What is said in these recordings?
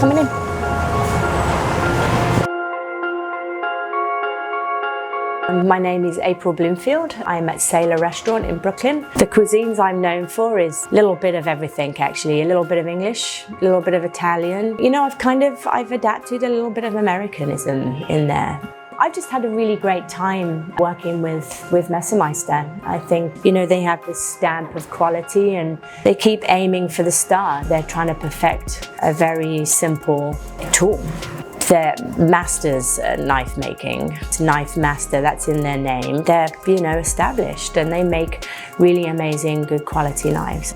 coming in. My name is April Bloomfield. I'm at Sailor Restaurant in Brooklyn. The cuisines I'm known for is a little bit of everything actually. A little bit of English, a little bit of Italian. You know, I've adapted a little bit of Americanism in there. I've just had a really great time working with Messermeister. I think, you know, they have this stamp of quality and they keep aiming for the star. They're trying to perfect a very simple tool. They're masters at knife making. It's Knife Master, that's in their name. They're, you know, established and they make really amazing, good quality knives.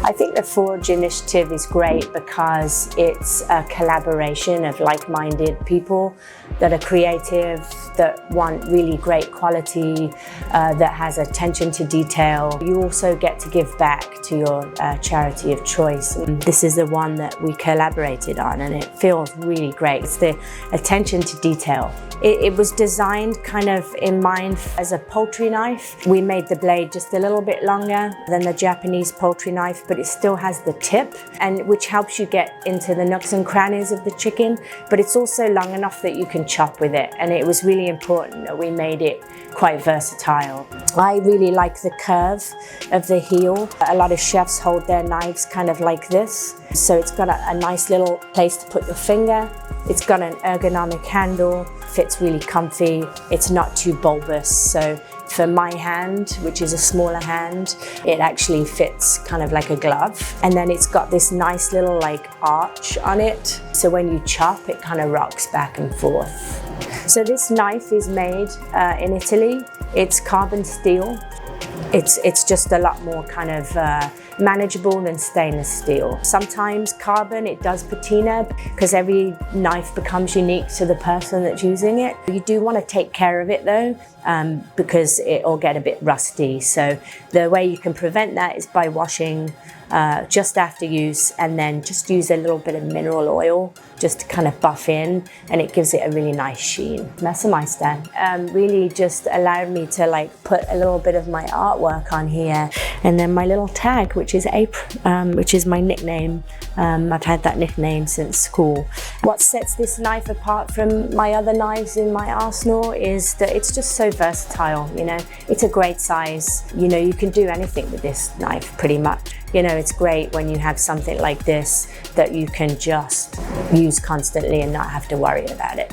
I think the Forge initiative is great because it's a collaboration of like-minded people that are creative, that want really great quality, that has attention to detail. You also get to give back to your charity of choice. This is the one that we collaborated on and it feels really great. It's the attention to detail. It was designed kind of in mind as a poultry knife. We made the blade just a little bit longer than the Japanese poultry knife, but it still has the tip, and which helps you get into the nooks and crannies of the chicken, but it's also long enough that you can chop with it. And it was really important that we made it quite versatile. I really like the curve of the heel. A lot of chefs hold their knives kind of like this. So it's got a nice little place to put your finger. It's got an ergonomic handle, fits really comfy. It's not too bulbous. So for my hand, which is a smaller hand, it actually fits kind of like a glove. And then it's got this nice little like arch on it. So when you chop, it kind of rocks back and forth. So this knife is made in Italy. It's carbon steel. It's just a lot more kind of manageable than stainless steel. Sometimes carbon, it does patina because every knife becomes unique to the person that's using it. You do want to take care of it though, because it'll get a bit rusty. So the way you can prevent that is by washing just after use, and then just use a little bit of mineral oil just to kind of buff in, and it gives it a really nice sheen. Messermeister really just allowed me to like put a little bit of my artwork on here, and then my little tag, which is April, which is my nickname. I've had that nickname since school. What sets this knife apart from my other knives in my arsenal is that it's just so versatile, you know. It's a great size. You know, you can do anything with this knife pretty much. You know, it's great when you have something like this that you can just use constantly and not have to worry about it.